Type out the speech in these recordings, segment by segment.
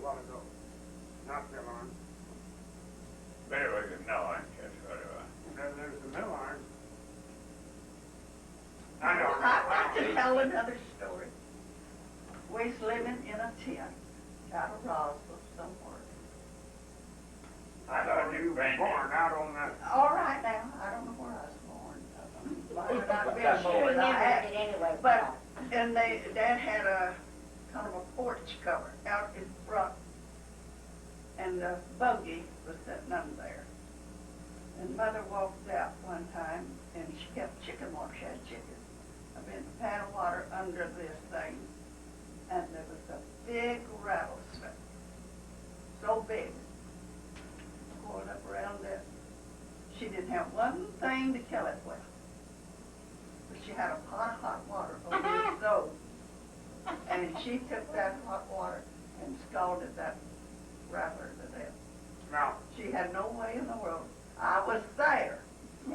while ago. Not mill arm. But it was a mill arm, just what it was. There's the mill arm. I want to tell another story. We was living in a tent out of Roswell somewhere. I thought you were born out on that. All right now, I don't know where I was born. Might have not been That's born. what I I had- it anyway. But, and Dad had a kind of a porch cover out in front. And the buggy was sitting under there. And Mother walked out one time and she kept chicken water. She had chicken. I've been a pan of water under this thing. And there was a big rattlesnake. So big. Coiled up around it. She didn't have one thing to kill it with. But she had a pot of hot water over the stove. And she took that hot water and scalded that rattler to death. Now, She had no way in the world. I was there. Do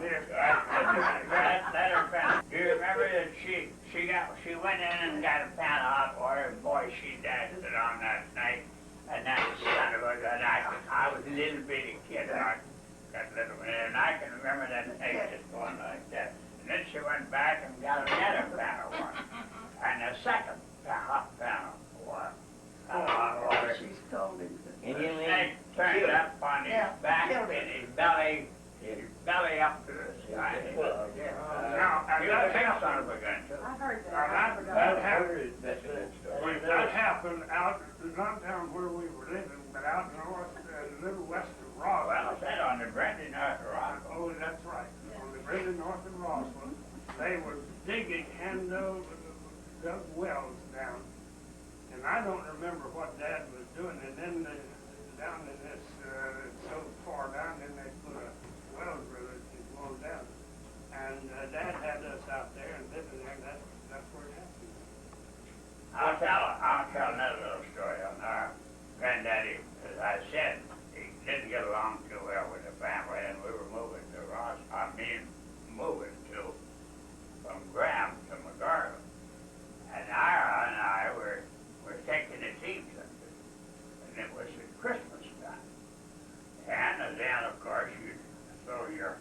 you remember that she went in and got a pan of hot water, and boy, she dashed it on that night. And that son of a gun, I was a little bitty kid, and I got little, and I can remember that night just going like that. And then she went back and got another pan of water, and a second hot pan of water. Hot water. She's told him to. And you The snake turned up on his back killed and him. his belly up to the sky. now, He was a big son of a gun, too. I heard that. that happened out, not down where we were living, but out north, a little west of Well, Roswell. I said on the Brendan North Rock. Oh, that's right. On the Brendan north of Roswell, they was digging dug wells down. And I don't remember what Dad was doing, and then down in this, so far down, then they put a well driller to blow down. And Dad had us out there and living there, and that's where it happened. I'll tell another little story on our granddaddy. As I said, he didn't get along too well with the family, and we were moving to from Graham to McGarland. And Ira and I were taking the teams and it was at Christmas time. And then, of course, you throw your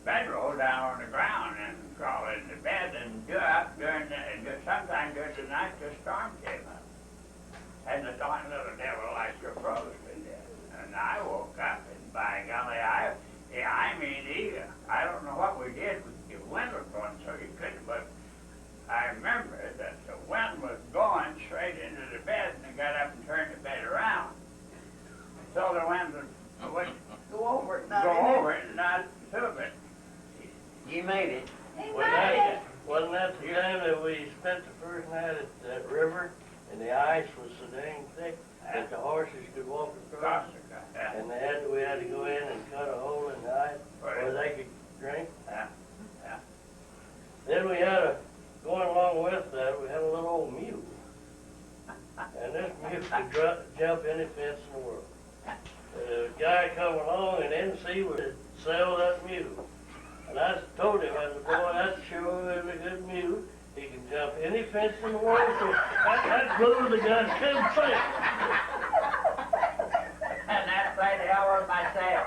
bedroll down on the ground and crawl into bed and sometime during the night the storm came up. And the darn little devil like you froze to death. And I woke up and by golly, I don't know what we did. The wind was blowing so you couldn't, but I remember that the wind was going straight into the bed and I got up and turned the bed around. So the wind would Go over it, and not through it. You made it. Wasn't that the time that we spent the first night at that river and the ice was so dang thick that the horses could walk across? And we had to go in and cut a hole in the ice where they could drink. Then we had going along with that, we had a little old mule. And this mule could jump any fence in the world. The guy come along and didn't see would sell that mule. And I told him, I said, boy, that's sure is a good mule. He can jump any fence in the world. So that blew the guy's couldn't say. And that's right the hour of my sale.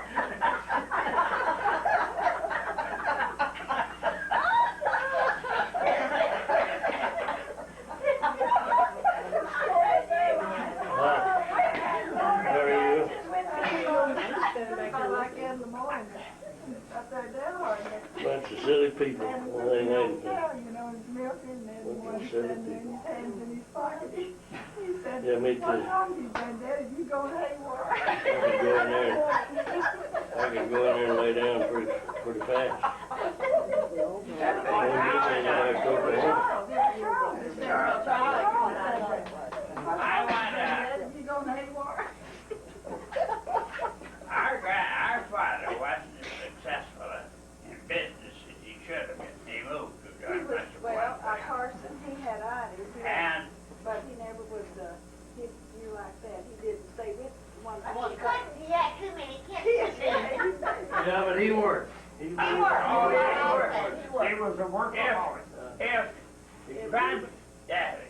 Bunch of silly people. Well, they ain't anything. You know, he's milking and then one silly standing in his hands in his pocket. He said, Yeah, me too. what's wrong with you, Granddaddy? You going haywire? I could go in there and lay down pretty fast. You going haywire? Our father wasn't as successful in business as he should have been. He moved to Well, Carson, he had ideas, and but he never was, you like that. He didn't stay with one. He couldn't. He had too many kids. Yeah, but he worked. He He was a workaholic. granddaddy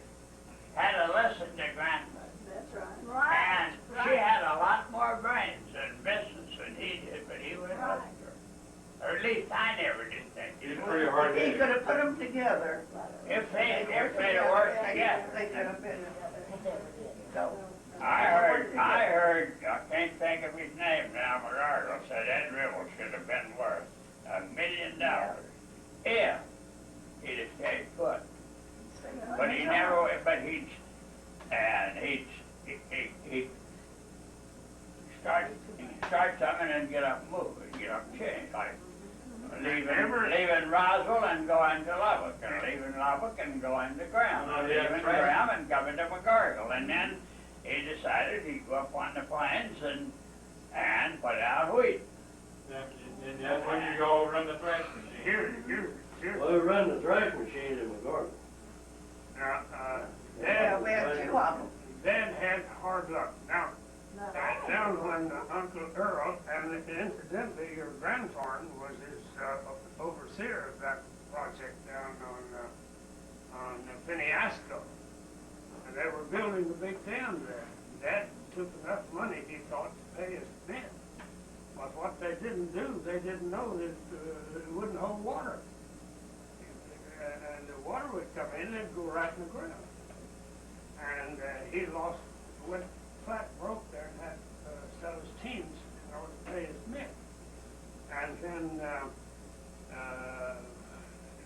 had a lesson to grandmother. That's right. And she had a lot more brains and business than he did, but he wouldn't listen to her. Or at least I never did think he He's would. pretty hard He headed. could have put them together. If they'd have worked together. They could have been, so. I can't think of his name now, McGargle said Ed Ribble should have been worth $1 million if he'd have stayed put. But he never, but he'd start something and get up moving, get up change, like leaving Roswell and going to Lubbock, and leaving Lubbock and going to Graham, Oh, and yeah, leaving right. Graham and coming to McGargle, and then he decided he'd go up on the plains and put out wheat. And that's when you go run the thresh machine. Here. Well, we run the thrash machine in McGarden. Now, Yeah, we had two of them. Dad had hard luck. Now, down when Uncle Earl, and incidentally, your grandfather was his overseer of that project down on Pennyasco. And they were building a big dam there. Dad took enough money, he thought, to pay his men. But what they didn't do, they didn't know that it wouldn't hold water. And the water would come in, it'd go right in the ground. And he went flat broke there and had to sell his teams in order to pay his men. And then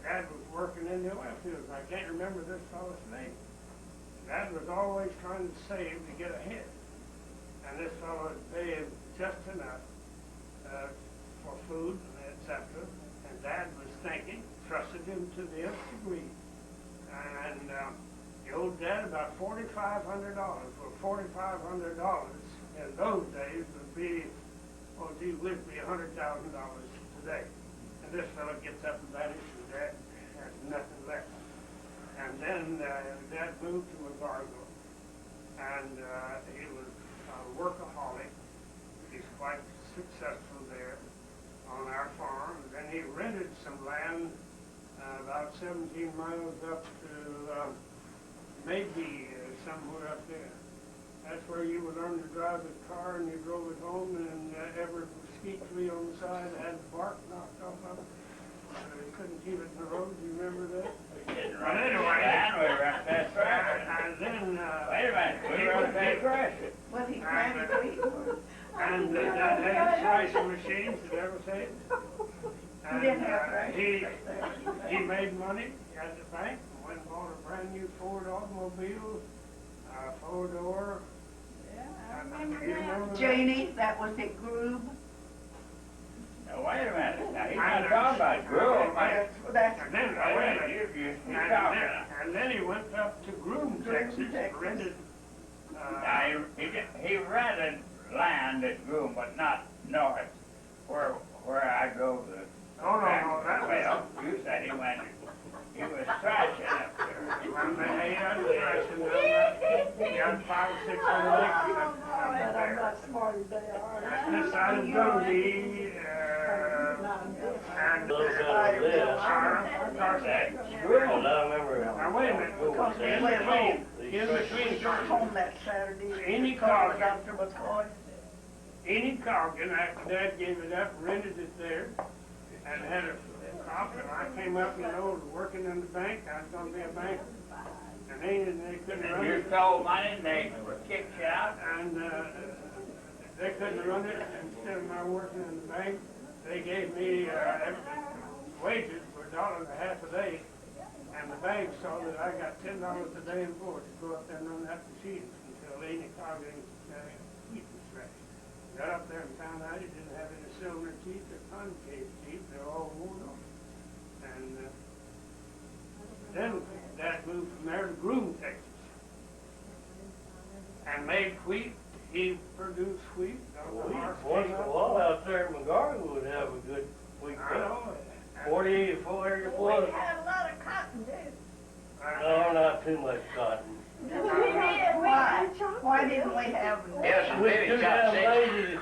Dad was working in the oil fields. I can't remember this fellow's name. Dad was always trying to save to get ahead. And this fellow would pay him just enough for food, etc. And Dad was thinking, trusted him to the nth degree. And the old Dad, about $4,500. Well, $4,500 in those days would be, well, gee whiz, be $100,000 today. And this fellow gets up and vanishes, and Dad has nothing left. And then Dad moved to McGargle, and he was a workaholic. He's quite successful there on our farm. And then he rented some land about 17 miles up to maybe somewhere up there. That's where you would learn to drive the car, and you drove it home, and every mesquite tree on the side had the bark knocked off of it. You couldn't keep it in the road. Do you remember that? But anyway, we run past Thrasher. And then Wait a minute, we run past Thrasher. Well, he planted wheat. and Dad had thrashing machines. Did you ever say it? He didn't have thrashing. He made money at the bank. Went and bought a brand new Ford automobile, four-door. Yeah, I remember You now. remember that? Janie, that was at Groob. Now, wait a minute, now, he's not talking about Groom, man. That's, And then, Wait a minute, you're talking. and then he went up to Groom, Texas, Texas. rented. Now, he rented land at Groom, but not north, where I drove the. No, that was. Well, you said he was thrashing up there. When they had thrashing down there, he had 5 or 6 hundred acres up But I'm there. not smart as they are. This side of Dundee, and Little bit of this. That's Well, I remember. Now, wait a minute, because we in went home. between, We drove home that Saturday. Any because car. Dr. McCoy. Any Coggin, after Dad gave it up, rented it there, and had a crop, and I came up, working in the bank, I was gonna be a banker. And they couldn't run You it, stole money and they kicked you out? and they couldn't run it, instead of my working in the bank, they gave me wages for $1.50 a day, and the bank saw that I got $10 a day in board to go up there and run that machine until any Coggin wheat was fresh. Got up there and found out he didn't have any silver teeth or concave teeth, they're all worn off. And then Dad moved from there to Groom, Texas, and made wheat. He produced wheat. Once in a while out there in McGarden would have a good wheat I crop. know. 40, 40, We 40. had a lot of cotton, too. No, not too much cotton. We did, we Why? had chocolate. Why didn't we have? Yes, and We maybe too got damn sick. lazy to